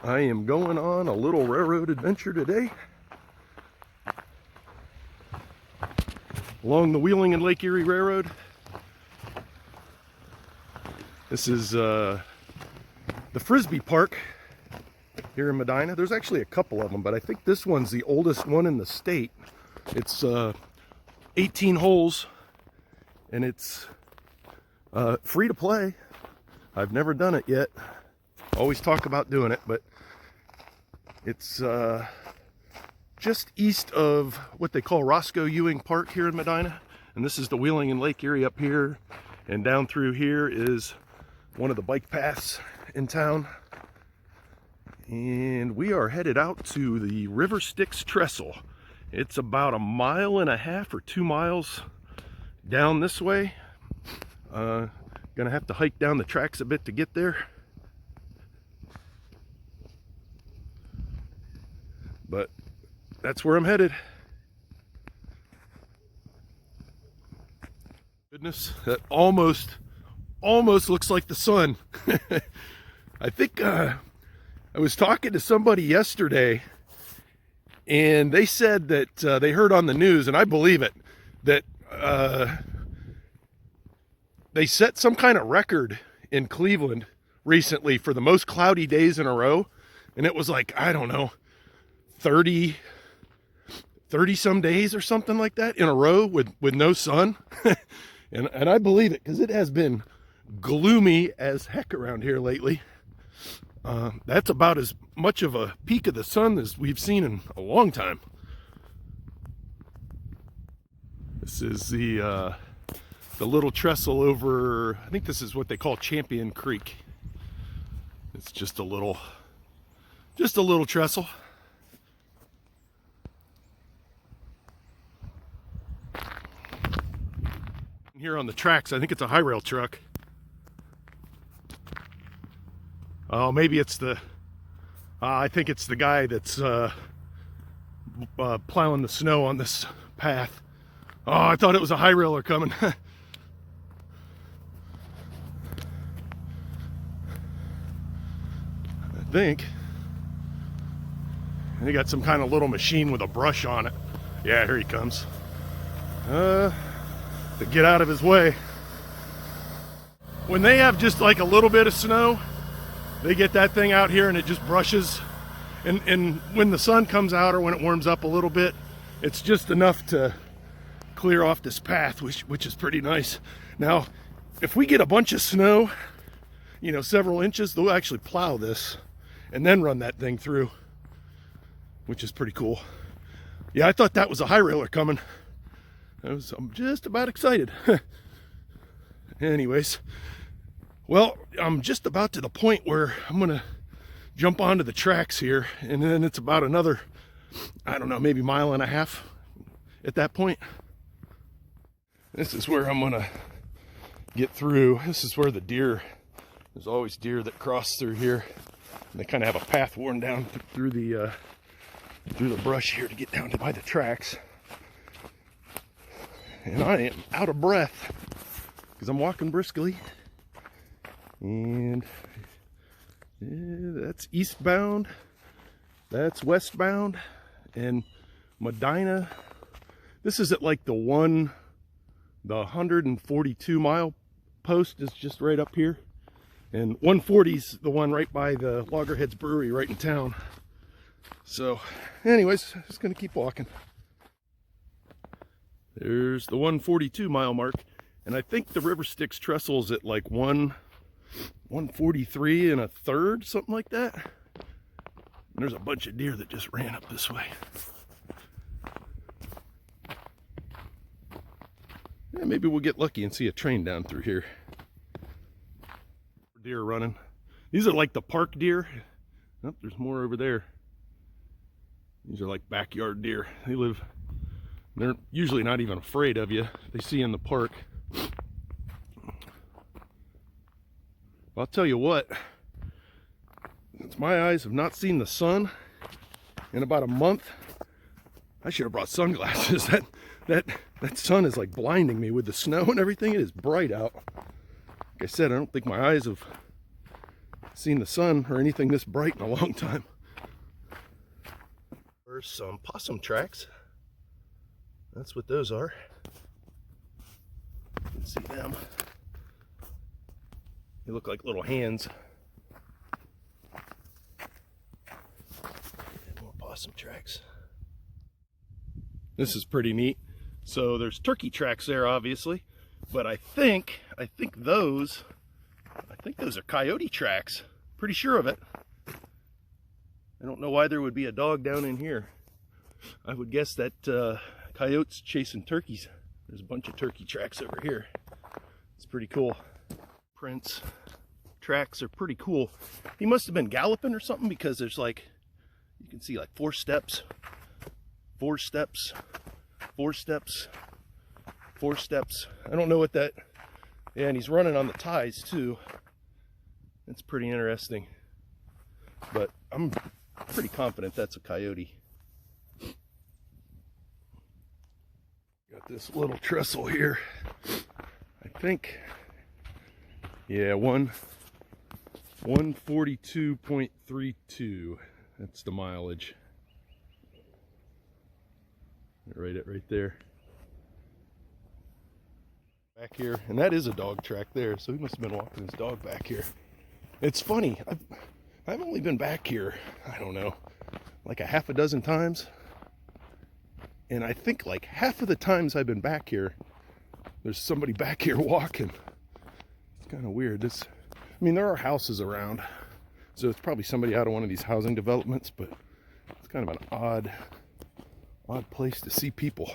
I am going on a little railroad adventure today along the Wheeling and Lake Erie Railroad. This is the Frisbee Park here in Medina. There's actually a couple of them, but I think this one's the oldest one in the state. It's 18 holes and it's free to play. I've never done it yet. Always talk about doing it, but it's just east of what they call Roscoe Ewing Park here in Medina. And this is the Wheeling and Lake Erie up here. And down through here is one of the bike paths in town. And we are headed out to the River Styx trestle. It's about 1.5 miles or 2 miles down this way. Gonna have to hike down the tracks a bit to get there. But that's where I'm headed. Goodness, that almost looks like the sun. I think I was talking to somebody yesterday and they said that they heard on the news, and I believe it, that they set some kind of record in Cleveland recently for the most cloudy days in a row. And it was like, I don't know, 30 some days or something like that in a row with no sun. and I believe it, because it has been gloomy as heck around here lately. That's about as much of a peak of the sun as we've seen in a long time. This is the little trestle over, I think this is what they call Champion Creek. It's just a little trestle. Here on the tracks, I think it's a high rail truck. Oh, maybe it's I think it's the guy that's plowing the snow on this path. Oh, I thought it was a high railer coming. I think. He got some kind of little machine with a brush on it. Yeah, here he comes. To get out of his way. When they have just like a little bit of snow, they get that thing out here and it just brushes. And when the sun comes out or when it warms up a little bit, it's just enough to clear off this path, which is pretty nice. Now, if we get a bunch of snow, you know, several inches, they'll actually plow this and then run that thing through, which is pretty cool. Yeah, I thought that was a high railer coming. I'm just about excited. Anyways, well, I'm just about to the point where I'm gonna jump onto the tracks here, and then it's about another, I don't know, maybe 1.5 miles at that point. This is where I'm gonna get through. This is where the deer, there's always deer that cross through here. And they kind of have a path worn down through the brush here to get down to by the tracks. And I am out of breath because I'm walking briskly. And yeah, that's eastbound, that's westbound, and Medina. This is at like the 142 mile post is just right up here. And 140's the one right by the Loggerheads Brewery right in town. So anyways, just gonna keep walking. There's the 142 mile mark, and I think the River Styx trestle's at like 143 1/3, something like that. And there's a bunch of deer that just ran up this way. Yeah, maybe we'll get lucky and see a train down through here. Deer running. These are like the park deer. Oh, there's more over there. These are like backyard deer. They're usually not even afraid of you. They see you in the park. I'll tell you what, since my eyes have not seen the sun in about a month, I should have brought sunglasses. That sun is like blinding me with the snow and everything. It is bright out. Like I said, I don't think my eyes have seen the sun or anything this bright in a long time. There's some possum tracks. That's what those are. You can see them. They look like little hands. And more possum tracks. This is pretty neat. So there's turkey tracks there, obviously, but I think those are coyote tracks. Pretty sure of it. I don't know why there would be a dog down in here. I would guess that coyotes chasing turkeys. There's a bunch of turkey tracks over here. It's pretty cool. Prints, tracks are pretty cool. He must have been galloping or something, because there's like, you can see like 4 steps, 4 steps, 4 steps, 4 steps. I don't know what that, yeah, and he's running on the ties too. It's pretty interesting, but I'm pretty confident that's a coyote. Got this little trestle here. I think, yeah, 142.32. That's the mileage. Right there. Back here, and that is a dog track there, so he must have been walking his dog back here. It's funny, I've only been back here, I don't know, like a half a dozen times. And I think like half of the times I've been back here, there's somebody back here walking. It's kind of weird. I mean, there are houses around, so it's probably somebody out of one of these housing developments, but it's kind of an odd place to see people.